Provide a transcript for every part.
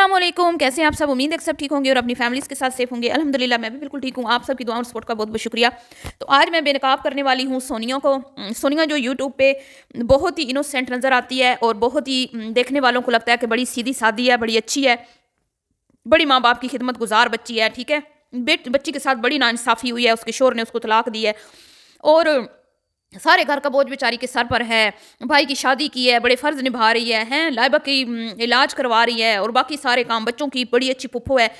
अस्सलाम वालेकुम, कैसे हैं आप सब। उम्मीद है कि सब ठीक होंगे और अपनी फैमिलीज़ के साथ सेफ होंगे। अल्हम्दुलिल्लाह मैं भी बिल्कुल ठीक हूँ। आप सबकी दुआ और सपोर्ट का बहुत बहुत शुक्रिया। तो आज मैं बेनकाब करने वाली हूँ सोनिया को। सोनिया जो यूट्यूब पे बहुत ही इनोसेंट नज़र आती है और बहुत ही देखने वालों को लगता है कि बड़ी सीधी सादी है, बड़ी अच्छी है, बड़ी माँ बाप की खिदमत गुजार बच्ची है, ठीक है। बच्ची के साथ बड़ी नाइंसाफ़ी हुई है, उसके शोहर ने उसको तलाक दी है और सारे घर का बोझ बेचारी के सर पर है। भाई की शादी की है, बड़े फ़र्ज़ निभा रही है, हैं? लाइबा की इलाज करवा रही है और बाकी सारे काम बच्चों की बड़ी अच्छी फुप्पो है।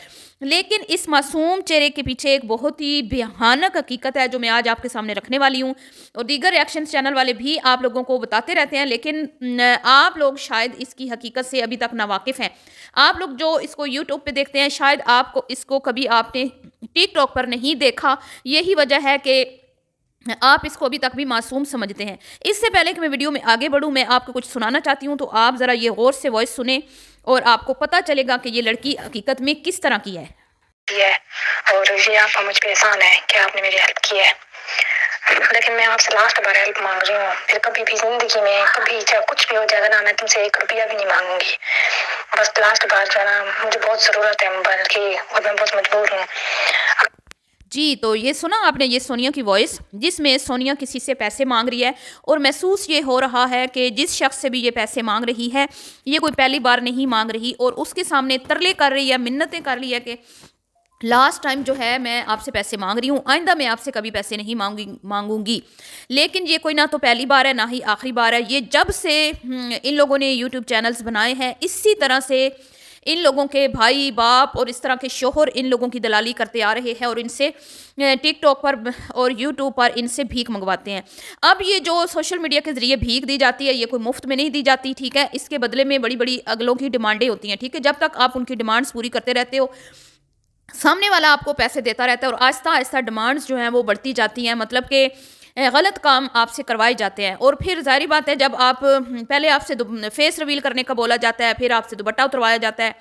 लेकिन इस मासूम चेहरे के पीछे एक बहुत ही भयानक हकीकत है जो मैं आज आपके सामने रखने वाली हूँ और दीगर रिएक्शंस चैनल वाले भी आप लोगों को बताते रहते हैं, लेकिन आप लोग शायद इसकी हकीकत से अभी तक नावाकिफ़ हैं। आप लोग जो इसको यूट्यूब पे देखते हैं शायद आपको इसको कभी आपने टिकटॉक पर नहीं देखा। यही वजह है कि आप इसको अभी तक भी मासूम समझते हैं। इससे पहले कि मैं वीडियो में आगे बढ़ूँ, मैं आपको कुछ सुनाना चाहती हूँ, तो आप ज़रा ये गौर से वॉइस सुने और आपको पता चलेगा कि ये लड़की हकीकत में किस तरह की है। और ये आपका मुझ पे एहसान है कि आपने मेरी हेल्प की है, लेकिन मैं आपसे लास्ट बार हेल्प मांग रही हूँ। फिर कभी भी जिंदगी में कभी चाहे कुछ भी हो जाएगा ना, मैं तुमसे 1 रुपया भी नहीं मांगूंगी। बस लास्ट बार जो है ना, मुझे बहुत ज़रूरत है मोबाइल की और मैं बहुत मजबूर हूँ। जी, तो ये सुना आपने, ये सोनिया की वॉइस जिसमें सोनिया किसी से पैसे मांग रही है और महसूस ये हो रहा है कि जिस शख्स से भी ये पैसे मांग रही है ये कोई पहली बार नहीं मांग रही और उसके सामने तरले कर रही है, मिन्नतें कर रही है कि लास्ट टाइम जो है मैं आपसे पैसे मांग रही हूँ, आइंदा मैं आपसे कभी पैसे नहीं मांगूंगी। लेकिन ये कोई ना तो पहली बार है ना ही आखिरी बार है। ये जब से इन लोगों ने यूट्यूब चैनल्स बनाए हैं इसी तरह से इन लोगों के भाई बाप और इस तरह के शोहर इन लोगों की दलाली करते आ रहे हैं और इनसे टिकटॉक पर और यूट्यूब पर इनसे भीख मंगवाते हैं। अब ये जो सोशल मीडिया के ज़रिए भीख दी जाती है ये कोई मुफ्त में नहीं दी जाती, ठीक है। इसके बदले में बड़ी बड़ी अगलों की डिमांडें होती हैं, ठीक है। जब तक आप उनकी डिमांड्स पूरी करते रहते हो सामने वाला आपको पैसे देता रहता है और आहिस्ता आहिस्ता डिमांड्स जो हैं वो बढ़ती जाती हैं, मतलब कि गलत काम आपसे करवाए जाते हैं। और फिर ज़ाहिर बात है जब आप पहले आपसे फेस रिवील करने का बोला जाता है, फिर आपसे दुपट्टा उतरवाया जाता है,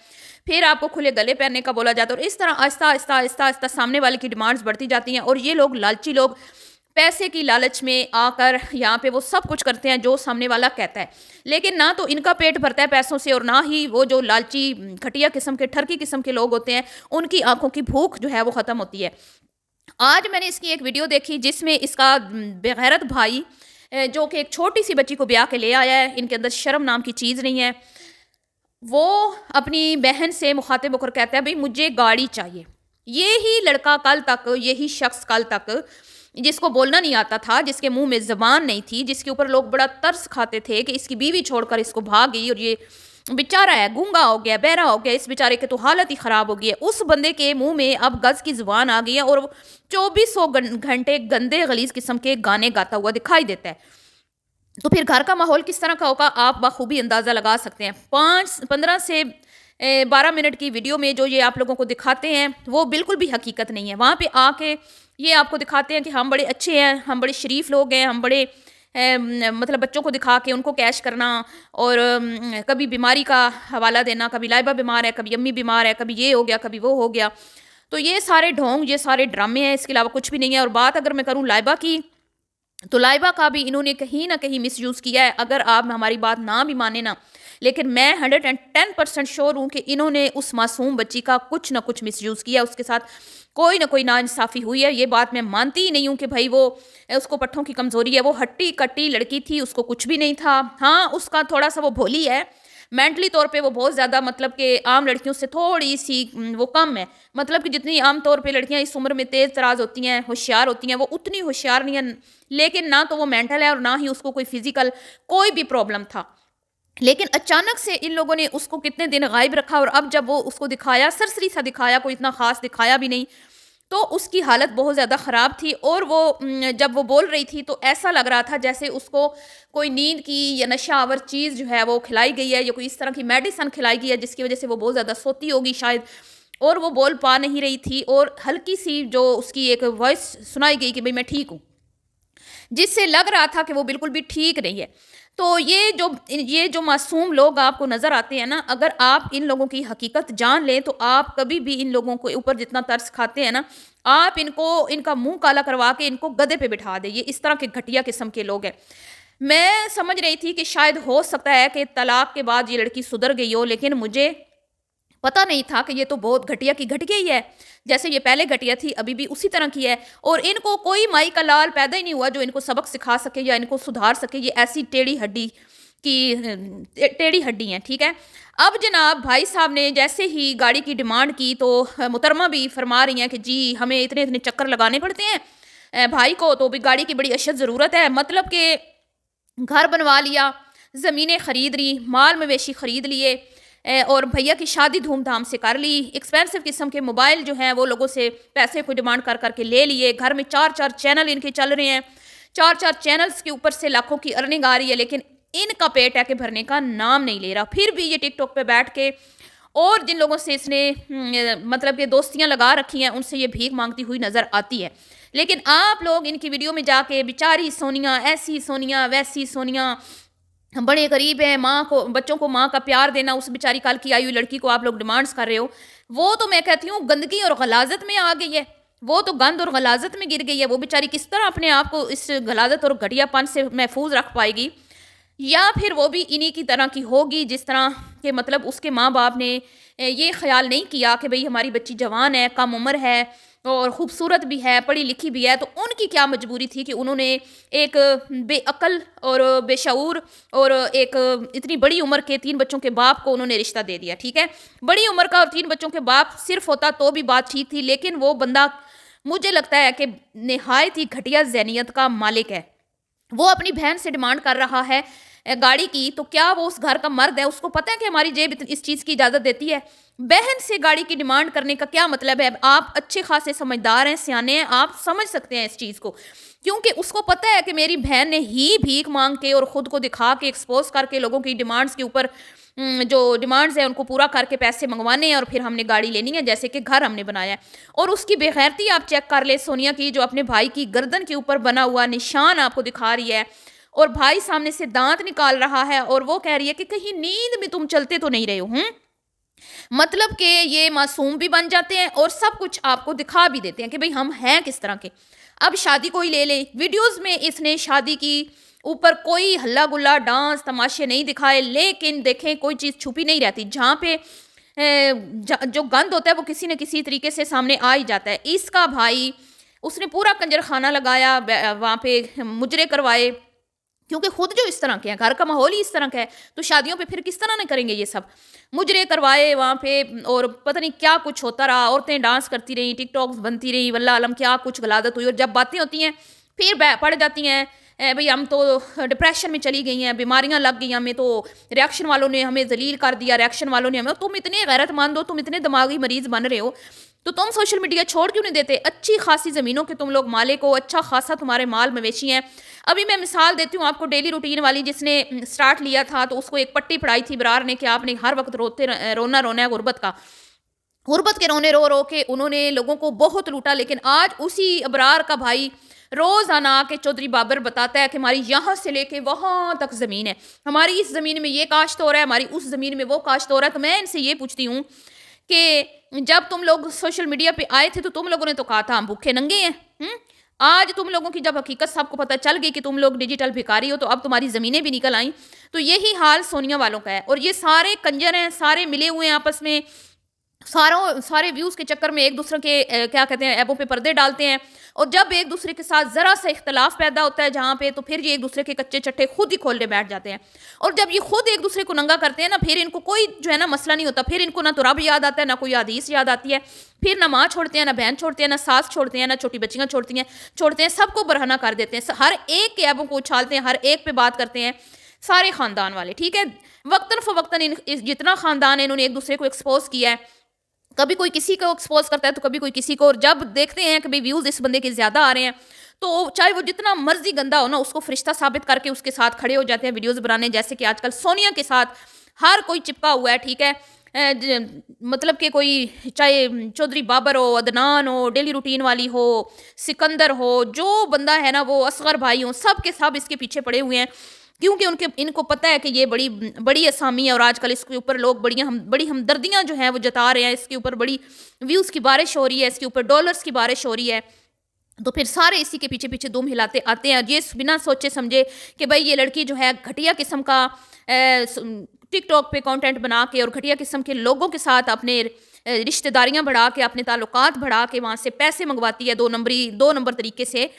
फिर आपको खुले गले पहनने का बोला जाता है और इस तरह आहिस्ता आहिस्ता आहिस्ता आहिस्ता सामने वाले की डिमांड्स बढ़ती जाती हैं और ये लोग लालची लोग पैसे की लालच में आकर यहाँ पे वो सब कुछ करते हैं जो सामने वाला कहता है। लेकिन ना तो इनका पेट भरता है पैसों से और ना ही वो जो लालची घटिया किस्म के ठरकी किस्म के लोग होते हैं उनकी आंखों की भूख जो है वो ख़त्म होती है। आज मैंने इसकी एक वीडियो देखी जिसमें इसका बेगैरत भाई जो कि एक छोटी सी बच्ची को ब्याह के ले आया है, इनके अंदर शर्म नाम की चीज़ नहीं है, वो अपनी बहन से मुखातिब होकर कहता है भाई मुझे गाड़ी चाहिए। ये ही लड़का कल तक, यही शख्स कल तक जिसको बोलना नहीं आता था, जिसके मुंह में ज़बान नहीं थी, जिसके ऊपर लोग बड़ा तरस खाते थे कि इसकी बीवी छोड़कर इसको भाग गई और ये बेचारा है, गूंगा हो गया, बहरा हो गया, इस बेचारे के तो हालत ही ख़राब हो गई है। उस बंदे के मुंह में अब गज़ की ज़ुबान आ गई है और 2400 घंटे गंदे गलीज़ किस्म के गाने गाता हुआ दिखाई देता है। तो फिर घर का माहौल किस तरह का होगा आप बखूबी अंदाज़ा लगा सकते हैं। 15 से 12 मिनट की वीडियो में जो ये आप लोगों को दिखाते हैं वो बिल्कुल भी हकीकत नहीं है। वहाँ पे आके ये आपको दिखाते हैं कि हम बड़े अच्छे हैं, हम बड़े शरीफ लोग हैं, हम बड़े मतलब बच्चों को दिखा के उनको कैश करना और कभी बीमारी का हवाला देना, कभी लाइबा बीमार है, कभी अम्मी बीमार है, कभी ये हो गया, कभी वो हो गया। तो ये सारे ढोंग, ये सारे ड्रामे हैं, इसके अलावा कुछ भी नहीं है। और बात अगर मैं करूँ लाइबा की, तो लाइबा का भी इन्होंने कहीं ना कहीं मिसयूज़ किया है। अगर आप हमारी बात ना भी माने ना, लेकिन मैं 110% श्योर हूँ कि इन्होंने उस मासूम बच्ची का कुछ ना कुछ मिसयूज़ किया, उसके साथ कोई ना कोई नाइंसाफ़ी हुई है। ये बात मैं मानती ही नहीं हूँ कि भाई वो उसको पट्ठों की कमज़ोरी है। वो हट्टी कट्टी लड़की थी, उसको कुछ भी नहीं था। हाँ, उसका थोड़ा सा वो भोली है, मेंटली तौर पे वो बहुत ज़्यादा, मतलब कि आम लड़कियों से थोड़ी सी वो कम है। मतलब कि जितनी आम तौर पे लड़कियां इस उम्र में तेज़ तराज होती हैं, होशियार होती हैं, वो उतनी होशियार नहीं है। लेकिन ना तो वो मेंटल है और ना ही उसको कोई फिजिकल कोई भी प्रॉब्लम था। लेकिन अचानक से इन लोगों ने उसको कितने दिन गायब रखा और अब जब वो उसको दिखाया, सरसरी सा दिखाया, कोई इतना ख़ास दिखाया भी नहीं, तो उसकी हालत बहुत ज़्यादा ख़राब थी। और वो जब वो बोल रही थी तो ऐसा लग रहा था जैसे उसको कोई नींद की या नशा आवर चीज़ जो है वो खिलाई गई है या कोई इस तरह की मेडिसन खिलाई गई है जिसकी वजह से वो बहुत ज़्यादा सोती होगी शायद, और वो बोल पा नहीं रही थी। और हल्की सी जो उसकी एक वॉइस सुनाई गई कि भाई मैं ठीक हूँ, जिससे लग रहा था कि वो बिल्कुल भी ठीक नहीं है। तो ये जो मासूम लोग आपको नज़र आते हैं ना, अगर आप इन लोगों की हकीकत जान लें तो आप कभी भी इन लोगों के ऊपर जितना तरस खाते हैं ना, आप इनका मुंह काला करवा के इनको गधे पे बिठा दें। ये इस तरह के घटिया किस्म के लोग हैं। मैं समझ रही थी कि शायद हो सकता है कि तलाक के बाद ये लड़की सुधर गई हो, लेकिन मुझे پتہ نہیں تھا کہ یہ تو بہت گھٹیا کی گھٹیا ہی ہے، جیسے یہ پہلے گھٹیا تھی ابھی بھی اسی طرح کی ہے، اور ان کو کوئی مائی کا لال پیدا ہی نہیں ہوا جو ان کو سبق سکھا سکے یا ان کو سدھار سکے. یہ ایسی ٹیڑھی ہڈی ہیں. ٹھیک ہے. اب جناب بھائی صاحب نے جیسے ہی گاڑی کی ڈیمانڈ کی تو محترمہ بھی فرما رہی ہیں کہ جی ہمیں اتنے اتنے چکر لگانے پڑتے ہیں بھائی کو، تو بھی گاڑی کی بڑی اشد ضرورت ہے. مطلب کہ گھر بنوا لیا، زمینیں خرید لی، مال مویشی خرید لیے، اور بھیا کی شادی دھوم دھام سے کر لی، ایکسپینسو قسم کے موبائل جو ہیں وہ لوگوں سے پیسے کو ڈیمانڈ کر کر کے لے لیے. گھر میں 4 چینل ان کے چل رہے ہیں، 4 چینلز کے اوپر سے لاکھوں کی ارننگ آ رہی ہے، لیکن ان کا پیٹ ہے کہ بھرنے کا نام نہیں لے رہا. پھر بھی یہ ٹک ٹاک پہ بیٹھ کے اور جن لوگوں سے اس نے مطلب کہ دوستیاں لگا رکھی ہیں ان سے یہ بھیک مانگتی ہوئی نظر آتی ہے. لیکن آپ لوگ ان کی ویڈیو میں جا کے بیچاری سونیا، ایسی سونیا، ویسی سونیا، بڑے غریب ہیں، ماں کو بچوں کو ماں کا پیار دینا، اس بیچاری کل کی آئی ہوئی لڑکی کو آپ لوگ ڈیمانڈس کر رہے ہو. وہ تو میں کہتی ہوں گندگی اور غلاظت میں آ گئی ہے، وہ تو گند اور غلاظت میں گر گئی ہے. وہ بیچاری کس طرح اپنے آپ کو اس غلاظت اور گھٹیا پن سے محفوظ رکھ پائے گی؟ یا پھر وہ بھی انہی کی طرح کی ہوگی جس طرح کہ مطلب اس کے ماں باپ نے یہ خیال نہیں کیا کہ بھئی ہماری بچی جوان ہے، کم عمر ہے اور خوبصورت بھی ہے، پڑھی لکھی بھی ہے. تو ان کی کیا مجبوری تھی کہ انہوں نے ایک بے عقل اور بے شعور اور ایک اتنی بڑی عمر کے 3 بچوں کے باپ کو انہوں نے رشتہ دے دیا. ٹھیک ہے. بڑی عمر کا اور 3 بچوں کے باپ صرف ہوتا تو بھی بات ٹھیک تھی، لیکن وہ بندہ مجھے لگتا ہے کہ نہایت ہی گھٹیا ذہنیت کا مالک ہے. وہ اپنی بہن سے ڈیمانڈ کر رہا ہے گاڑی کی، تو کیا وہ اس گھر کا مرد ہے؟ اس کو پتہ ہے کہ ہماری جیب اس چیز کی اجازت دیتی ہے؟ بہن سے گاڑی کی ڈیمانڈ کرنے کا کیا مطلب ہے؟ آپ اچھے خاصے سمجھدار ہیں، سیانے ہیں، آپ سمجھ سکتے ہیں اس چیز کو، کیونکہ اس کو پتہ ہے کہ میری بہن نے ہی بھیک مانگ کے اور خود کو دکھا کے ایکسپوز کر کے لوگوں کی ڈیمانڈز کے اوپر جو ڈیمانڈز ہیں ان کو پورا کر کے پیسے منگوانے ہیں، اور پھر ہم نے گاڑی لینی ہے جیسے کہ گھر ہم نے بنایا ہے. اور اس کی بے غیرتی آپ چیک کر لیں سونیا کی، جو اپنے بھائی کی گردن کے اوپر بنا ہوا نشان آپ کو دکھا رہی ہے، اور بھائی سامنے سے دانت نکال رہا ہے اور وہ کہہ رہی ہے کہ کہیں نیند میں تم چلتے تو نہیں رہے ہو. مطلب کہ یہ معصوم بھی بن جاتے ہیں اور سب کچھ آپ کو دکھا بھی دیتے ہیں کہ بھئی ہم ہیں کس طرح کے. اب شادی کوئی لے لے، ویڈیوز میں اس نے شادی کی اوپر کوئی ہلا گلا ڈانس تماشے نہیں دکھائے، لیکن دیکھیں کوئی چیز چھپی نہیں رہتی. جہاں پہ جو گند ہوتا ہے وہ کسی نہ کسی طریقے سے سامنے آ ہی جاتا ہے. اس کا بھائی اس نے پورا کنجر خانہ لگایا، وہاں پہ مجرے کروائے، کیونکہ خود جو اس طرح کے ہیں، گھر کا ماحول ہی اس طرح کا ہے، تو شادیوں پہ پھر کس طرح نہ کریں گے یہ سب. مجرے کروائے وہاں پہ، اور پتہ نہیں کیا کچھ ہوتا رہا، عورتیں ڈانس کرتی رہیں، ٹک ٹاکس بنتی رہیں، واللہ علم کیا کچھ غلازت ہوئی. اور جب باتیں ہوتی ہیں پھر پڑ جاتی ہیں بھئی ہم تو ڈپریشن میں چلی گئی ہیں، بیماریاں لگ گئی ہمیں، تو ریاکشن والوں نے ہمیں ذلیل کر دیا، ریاکشن والوں نے ہمیں. تم اتنے غیرت مند ہو، تم اتنے دماغی مریض بن رہے ہو، تو تم سوشل میڈیا چھوڑ کیوں نہیں دیتے؟ اچھی خاصی زمینوں کے تم لوگ مالک ہو، اچھا خاصا تمہارے مال مویشی ہیں. ابھی میں مثال دیتی ہوں آپ کو ڈیلی روٹین والی، جس نے سٹارٹ لیا تھا تو اس کو ایک پٹی پڑھائی تھی برار نے کہ آپ نے ہر وقت رونا ہے غربت کا. غربت کے رونے رو رو کے انہوں نے لوگوں کو بہت لوٹا. لیکن آج اسی ابرار کا بھائی روزانہ آ کے چودھری بابر بتاتا ہے کہ ہماری یہاں سے لے کے وہاں تک زمین ہے، ہماری اس زمین میں یہ کاشت ہو رہا ہے، ہماری اس زمین میں وہ کاشت ہو رہا ہے. تو میں ان سے یہ پوچھتی ہوں کہ جب تم لوگ سوشل میڈیا پہ آئے تھے تو تم لوگوں نے تو کہا تھا ہم بھوکے ننگے ہیں. آج تم لوگوں کی جب حقیقت سب کو پتہ چل گئی کہ تم لوگ ڈیجیٹل بھکاری ہو، تو اب تمہاری زمینیں بھی نکل آئیں. تو یہی حال سونیا والوں کا ہے، اور یہ سارے کنجر ہیں، سارے ملے ہوئے ہیں آپس میں، سارے ویوز کے چکر میں ایک دوسرے کے کیا کہتے ہیں ایبوں پہ پردے ڈالتے ہیں. اور جب ایک دوسرے کے ساتھ ذرا سا اختلاف پیدا ہوتا ہے جہاں پہ، تو پھر یہ ایک دوسرے کے کچے چٹے خود ہی کھولنے بیٹھ جاتے ہیں. اور جب یہ خود ایک دوسرے کو ننگا کرتے ہیں نا، پھر ان کو کوئی جو ہے نا مسئلہ نہیں ہوتا. پھر ان کو نہ تو رب یاد آتا ہے، نہ کوئی حدیث یاد آتی ہے، پھر نہ ماں چھوڑتے ہیں، نہ بہن چھوڑتے ہیں، نہ ساس چھوڑتے ہیں، نہ چھوٹی بچیاں چھوڑتے ہیں، سب کو برہنہ کر دیتے ہیں، ہر ایک کے ایبوں کو اچھالتے ہیں، ہر ایک پہ بات کرتے ہیں، سارے خاندان والے. ٹھیک ہے. وقتاً فوقتاً جتنا خاندان ہے انہوں نے ایک دوسرے کو ایکسپوز کیا ہے. کبھی کوئی کسی کو ایکسپوز کرتا ہے تو کبھی کوئی کسی کو. اور جب دیکھتے ہیں کہ بھئی ویوز اس بندے کے زیادہ آ رہے ہیں، تو چاہے وہ جتنا مرضی گندا ہو نا، اس کو فرشتہ ثابت کر کے اس کے ساتھ کھڑے ہو جاتے ہیں ویڈیوز بنانے. جیسے کہ آج کل سونیا کے ساتھ ہر کوئی چپکا ہوا ہے. ٹھیک ہے. مطلب کہ کوئی چاہے چودھری بابر ہو، عدنان ہو، ڈیلی روٹین والی ہو، سکندر ہو، جو بندہ ہے نا، وہ اصغر بھائی ہوں، سب کے سب اس کے پیچھے پڑے ہوئے ہیں، کیونکہ ان کو پتہ ہے کہ یہ بڑی اسامی ہے. اور آج کل اس کے اوپر لوگ بڑی ہمدردیاں جو ہیں وہ جتا رہے ہیں، اس کے اوپر بڑی ویوز کی بارش ہو رہی ہے، اس کے اوپر ڈالرز کی بارش ہو رہی ہے. تو پھر سارے اسی کے پیچھے دم ہلاتے آتے ہیں، یہ بنا سوچے سمجھے کہ بھئی یہ لڑکی جو ہے گھٹیا قسم کا टिक टॉक पे कंटेंट बना के और घटिया किस्म के लोगों के साथ अपने रिश्तेदारियां बढ़ा के, अपने ताल्लुकात बढ़ा के वहाँ से पैसे मंगवाती है 2 नंबर तरीके से।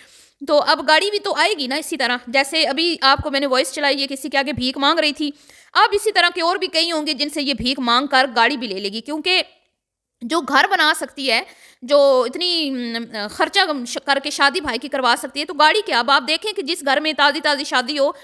तो अब गाड़ी भी तो आएगी ना इसी तरह, जैसे अभी आपको मैंने वॉइस चलाई है, किसी के आगे भीख मांग रही थी। अब इसी तरह के और भी कई होंगे जिनसे ये भीख मांग कर गाड़ी भी ले लेगी, क्योंकि जो घर बना सकती है, जो इतनी खर्चा करके शादी भाई की करवा सकती है, तो गाड़ी क्या। अब आप देखें कि जिस घर में ताज़ी ताज़ी शादी हो,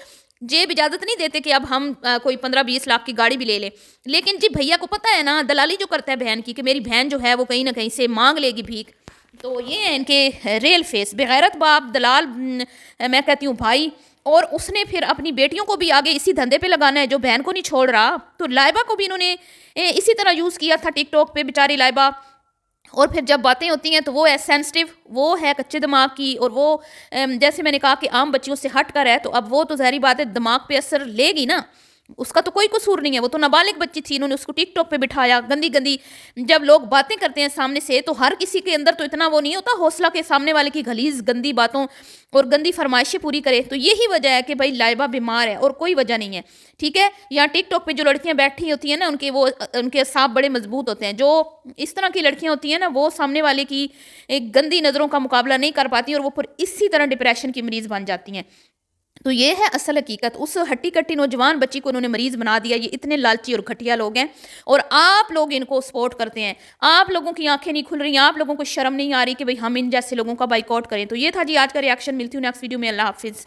जेब इजाज़त नहीं देते कि अब हम कोई 15-20 लाख की गाड़ी भी ले लें। लेकिन जी भैया को पता है ना, दलाली जो करता है बहन की, कि मेरी बहन जो है वो कहीं ना कहीं से मांग लेगी भीख। तो ये है इनके रियल फेस, बेगैरत बाप, दलाल मैं कहती हूँ भाई। और उसने फिर अपनी बेटियों को भी आगे इसी धंधे पे लगाना है, जो बहन को नहीं छोड़ रहा। तो लाइबा को भी इन्होंने इसी तरह यूज़ किया था टिकटॉक पे, बेचारी लाइबा। और फिर जब बातें होती हैं तो वो है सेंसिटिव, वो है कच्चे दिमाग की, और वो जैसे मैंने कहा कि आम बच्चियों से हट कर है, तो अब वो तो ज़ाहिर बात है दिमाग पे असर लेगी ना। उसका तो कोई कसूर नहीं है, वो तो नाबालिग बच्ची थी, इन्होंने उसको टिकटॉक पे बिठाया। गंदी गंदी जब लोग बातें करते हैं सामने से, तो हर किसी के अंदर तो इतना वो नहीं होता हौसला के सामने वाले की गलीज गंदी बातों और गंदी फरमाइशें पूरी करे। तो यही वजह है कि भाई लाइबा बीमार है, और कोई वजह नहीं है, ठीक है। यहाँ टिकटॉक पे जो लड़कियां बैठी होती हैं ना, उनके असाब बड़े मजबूत होते हैं। जो इस तरह की लड़कियां होती हैं ना, वो सामने वाले की एक गंदी नज़रों का मुकाबला नहीं कर पाती, और वो फिर इसी तरह डिप्रेशन की मरीज़ बन जाती हैं। तो ये है असल हकीकत। उस हट्टी कट्टी नौजवान बच्ची को उन्होंने मरीज़ बना दिया। ये इतने लालची और घटिया लोग हैं, और आप लोग इनको सपोर्ट करते हैं। आप लोगों की आंखें नहीं खुल रही, आप लोगों को शर्म नहीं आ रही कि भाई हम इन जैसे लोगों का बाइकआउट करें। तो ये था जी आज का रिएक्शन। मिलती हूँ नेक्स्ट वीडियो में। अल्लाह हाफिज़।